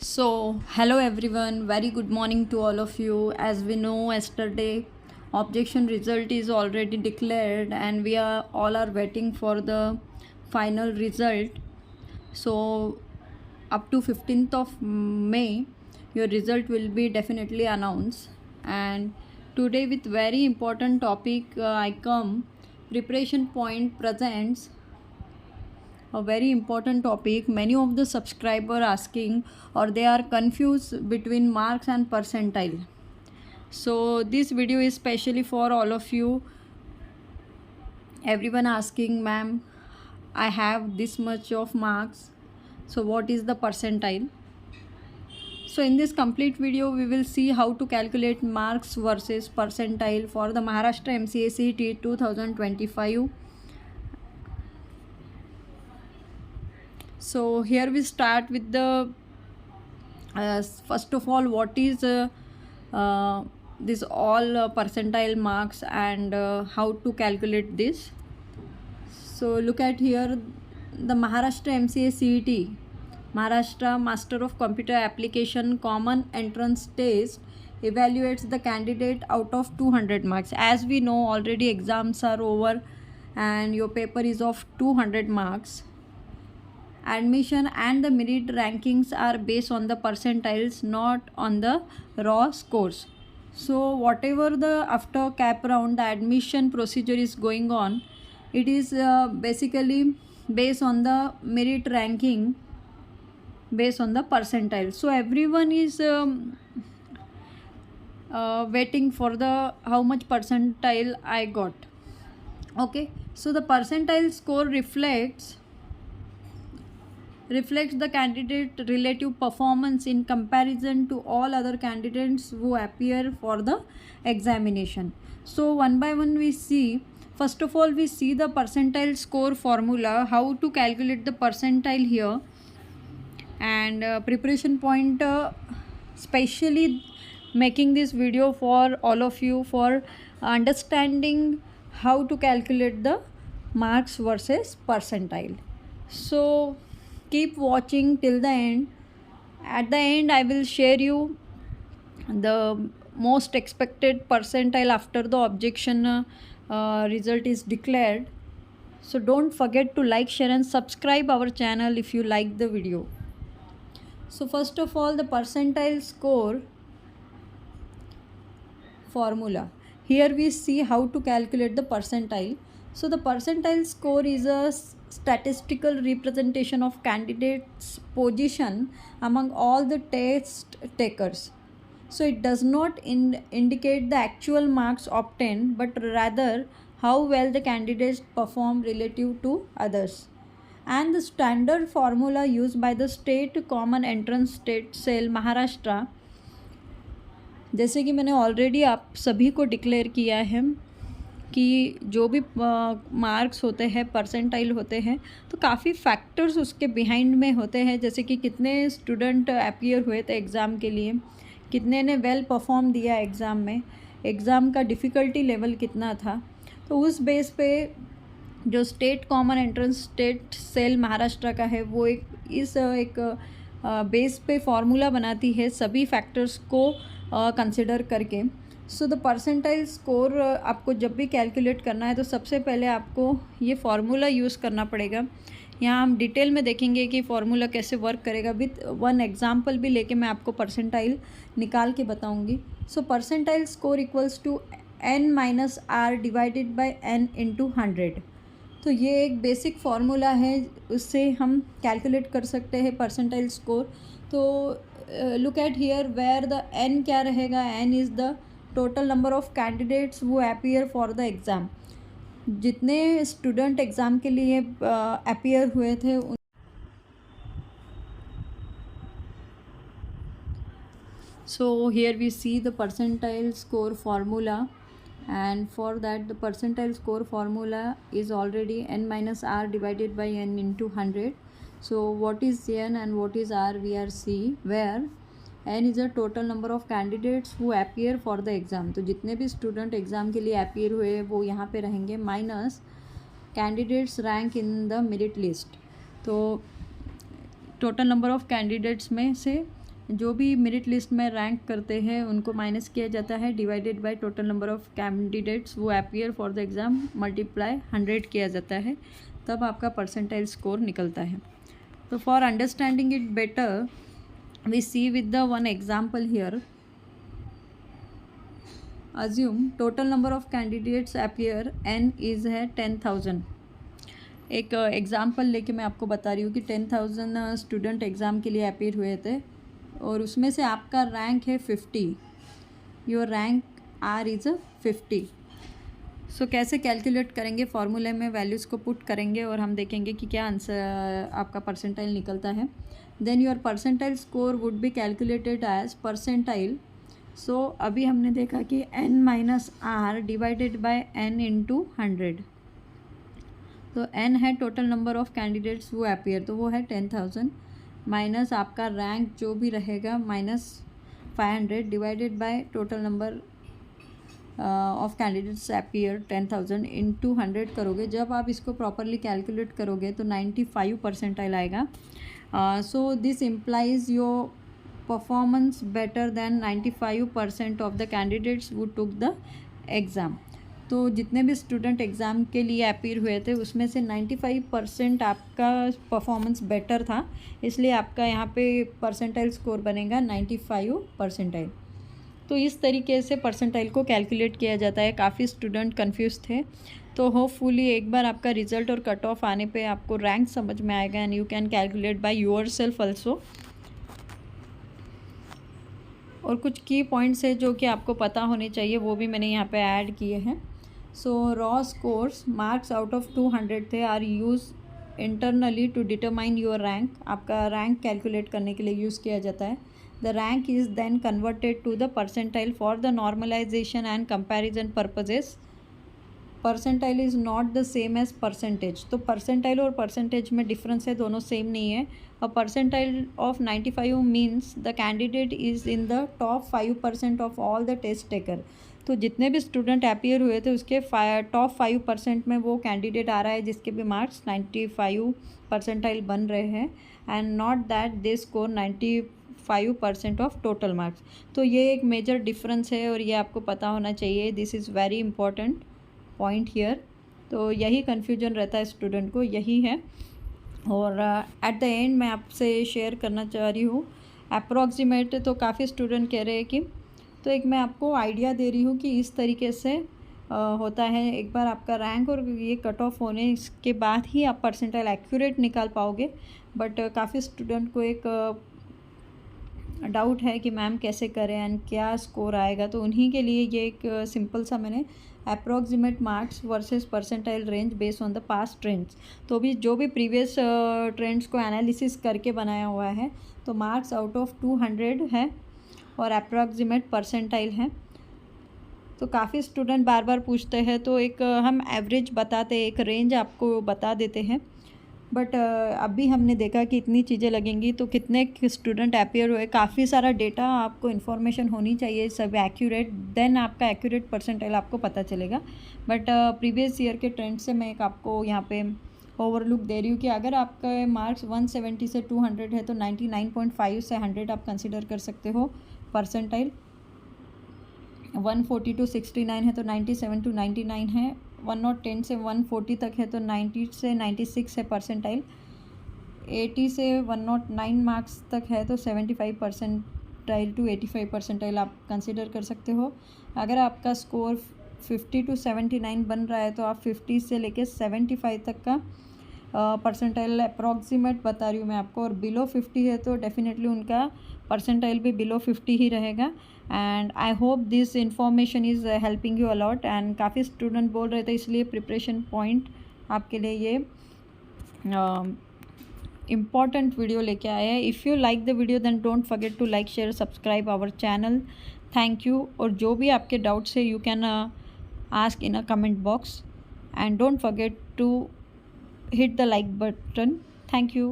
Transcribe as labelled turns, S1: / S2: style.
S1: So, hello everyone, very good morning to all of you. As we know, yesterday objection result is already declared and we are all are waiting for the final result. So, up to 15th of May, your result will be definitely announced. And today with very important topic I come. Preparation Point presents a very important topic. Many of the subscriber asking or they are confused between marks and percentile. So this video is specially for all of you. Everyone asking, ma'am, I have this much of marks, so what is the percentile? So in this complete video we will see how to calculate marks versus percentile for the Maharashtra MCA CET 2025. So here we start with the first of all, what is this all percentile marks and how to calculate this. So look at here, the Maharashtra MCA CET, Maharashtra Master of Computer Application Common Entrance Test, evaluates the candidate out of 200 marks. As we know, already exams are over and your paper is of 200 marks. Admission and the merit rankings are based on the percentiles, not on the raw scores. So whatever the after cap round the admission procedure is going on, it is basically based on the merit ranking based on the percentile. So everyone is waiting for the how much percentile I got. Okay, so the percentile score reflects the candidate relative performance in comparison to all other candidates who appear for the examination. So one by one we see. First of all, we see the percentile score formula, how to calculate the percentile here, and preparation point specially making this video for all of you for understanding how to calculate the marks versus percentile. So keep watching till the end. At the end I will share you the most expected percentile after the objection result is declared. So don't forget to like, share and subscribe our channel if you like the video. So first of all, the percentile score formula. Here we see how to calculate the percentile. So the percentile score is a statistical representation of candidates' position among all the test takers. So it does not indicate the actual marks obtained, but rather how well the candidates perform relative to others. And the standard formula used by the State Common Entrance Test Cell Maharashtra, जैसे कि मैंने already आप सभी को declare किया है कि जो भी मार्क्स होते हैं परसेंटाइल होते हैं तो काफ़ी फैक्टर्स उसके बिहाइंड में होते हैं, जैसे कि कितने स्टूडेंट अपीयर हुए थे एग्ज़ाम के लिए, कितने ने वेल परफॉर्म दिया एग्ज़ाम में, एग्ज़ाम का डिफ़िकल्टी लेवल कितना था. तो उस बेस पे जो state common entrance state cell Maharashtra का है वो एक बेस पे फॉर्मूला बनाती है सभी फैक्टर्स को कंसिडर करके. सो द परसेंटाइल स्कोर आपको जब भी कैलकुलेट करना है तो सबसे पहले आपको ये फार्मूला यूज़ करना पड़ेगा. यहाँ हम डिटेल में देखेंगे कि फार्मूला कैसे वर्क करेगा. विथ वन एग्जांपल भी लेके मैं आपको परसेंटाइल निकाल के बताऊँगी. So percentile score equals to n-r divided by n into 100. तो ये एक बेसिक फार्मूला है, उससे हम कैलकुलेट कर सकते हैं परसेंटाइल स्कोर. तो look at here where the n क्या रहेगा. n is the total number of candidates वो अपीयर फॉर द एग्ज़ाम. जितने स्टूडेंट एग्ज़ाम के लिए अपीयर हुए थे so here we see the percentile score formula, and for that the percentile score formula is already n-r divided by n into 100. So what is n and what is r we are see, where n is a total number of candidates who appear for the exam. तो जितने भी student exam के लिए appear हुए वो यहाँ पे रहेंगे, minus candidates rank in the merit list. तो टोटल नंबर ऑफ कैंडिडेट्स में से जो भी मेरिट लिस्ट में रैंक करते हैं उनको माइनस किया जाता है, divided by total number of candidates वो appear for the exam multiply 100 किया जाता है, तब आपका परसेंटाइल स्कोर निकलता है. तो for understanding it better we see with the one example here. Assume total number of candidates appear n is है 10,000. एक एग्ज़ाम्पल लेके मैं आपको बता रही हूँ कि 10,000 स्टूडेंट एग्ज़ाम के लिए अपीयर हुए थे और उसमें से आपका रैंक है 50. Your rank are is 50. So कैसे कैलकुलेट करेंगे, फॉर्मूले में वैल्यूज़ को पुट करेंगे और हम देखेंगे कि क्या आंसर आपका परसेंटाइल निकलता है. Then your percentile score would be calculated as percentile. So अभी हमने देखा कि n minus r divided by n into 100. तो n है टोटल नंबर ऑफ कैंडिडेट्स वो अपीयर, तो वो है 10,000 माइनस आपका रैंक जो भी रहेगा minus 500 divided by total number of candidates appear 10,000 into 100 करोगे. जब आप इसको प्रॉपरली कैलकुलेट करोगे तो 95 परसेंटाइल आएगा. So this implies your performance better than 95% of the candidates who took the exam. तो जितने भी स्टूडेंट एग्ज़ाम के लिए अपीयर हुए थे उसमें से 95% आपका परफॉर्मेंस बेटर था, इसलिए आपका यहाँ पे परसेंटाइल स्कोर बनेगा 95 परसेंटाइल. तो इस तरीके से परसेंटाइल को कैलकुलेट किया जाता है. काफ़ी स्टूडेंट कंफ्यूज थे, तो होपफुली एक बार आपका रिजल्ट और कट ऑफ आने पे आपको रैंक समझ में आएगा and you can calculate by your self also. और कुछ की पॉइंट्स है जो कि आपको पता होने चाहिए, वो भी मैंने यहाँ पे ऐड किए हैं. So raw scores marks out of 200 थे are use internally to determine your rank. आपका रैंक कैलकुलेट करने के लिए यूज़ किया जाता है. The rank is then converted to the percentile for the normalisation and comparison purposes. Percentile is not the same as percentage. तो percentile और percentage में डिफरेंस है, दोनों सेम नहीं है. A percentile of 95 means the candidate is in the top 5% of all the test taker. तो जितने भी स्टूडेंट अपीयर हुए थे उसके टॉप 5% में वो कैंडिडेट आ रहा है जिसके भी मार्क्स 95 परसेंटाइल बन रहे हैं and not that they score 95% of total marks. तो ये एक मेजर डिफरेंस है और ये आपको पता होना चाहिए. This is very important point here. तो यही कन्फ्यूजन रहता है स्टूडेंट को, यही है. और एट द एंड मैं आपसे शेयर करना चाह रही हूँ अप्रॉक्सीमेट. तो काफ़ी स्टूडेंट कह रहे हैं कि, तो एक मैं आपको आइडिया दे रही हूँ कि इस तरीके से होता है. एक बार आपका रैंक और ये कट ऑफ होने के बाद ही आप परसेंटाइल एक्यूरेट निकाल पाओगे. बट काफ़ी स्टूडेंट को एक डाउट है कि मैम कैसे करें एंड क्या स्कोर आएगा. तो उन्हीं के लिए ये एक सिंपल सा मैंने approximate marks versus percentile range based on the past trends. तो भी जो भी प्रीवियस ट्रेंड्स को एनालिसिस करके बनाया हुआ है. तो मार्क्स आउट ऑफ 200 है और अप्रॉक्सीमेट परसेंटाइल है. तो काफ़ी स्टूडेंट बार बार पूछते हैं, तो एक हम एवरेज बताते, एक रेंज आपको बता देते हैं. बट अभी हमने देखा कि इतनी चीज़ें लगेंगी तो कितने स्टूडेंट अपीयर हुए, काफ़ी सारा डेटा आपको इन्फॉर्मेशन होनी चाहिए सब एक्यूरेट, देन आपका एक्यूरेट परसेंटाइल आपको पता चलेगा. बट प्रीवियस ईयर के ट्रेंड से मैं एक आपको यहाँ पे ओवरलुक दे रही हूँ कि अगर आपका मार्क्स 170 से 200 है तो 99.5 से 100 आप कंसिडर कर सकते हो परसेंटाइल. 140 to 69 है तो 97 to 99 है. 110 से 140 तक है तो 90 से 96 है परसेंटाइल. 80 से 109 मार्क्स तक है तो 75 परसेंटाइल टू 85 परसेंटाइल आप कंसिडर कर सकते हो. अगर आपका स्कोर 50 to 79 बन रहा है तो आप 50 से लेके 75 तक का परसेंटाइल अप्रॉक्सीमेट बता रही हूँ मैं आपको. और बिलो 50 है तो डेफिनेटली उनका परसेंटाइल भी बिलो 50 ही रहेगा. And I hope this information is helping you a lot. And काफ़ी स्टूडेंट बोल रहे थे इसलिए प्रिपरेशन पॉइंट आपके लिए ये इम्पॉर्टेंट वीडियो लेके आए हैं. If you like the video then don't forget to like share subscribe our channel. Thank you. और जो भी आपके डाउट्स है you can ask in a comment box and don't forget to hit the like button. Thank you.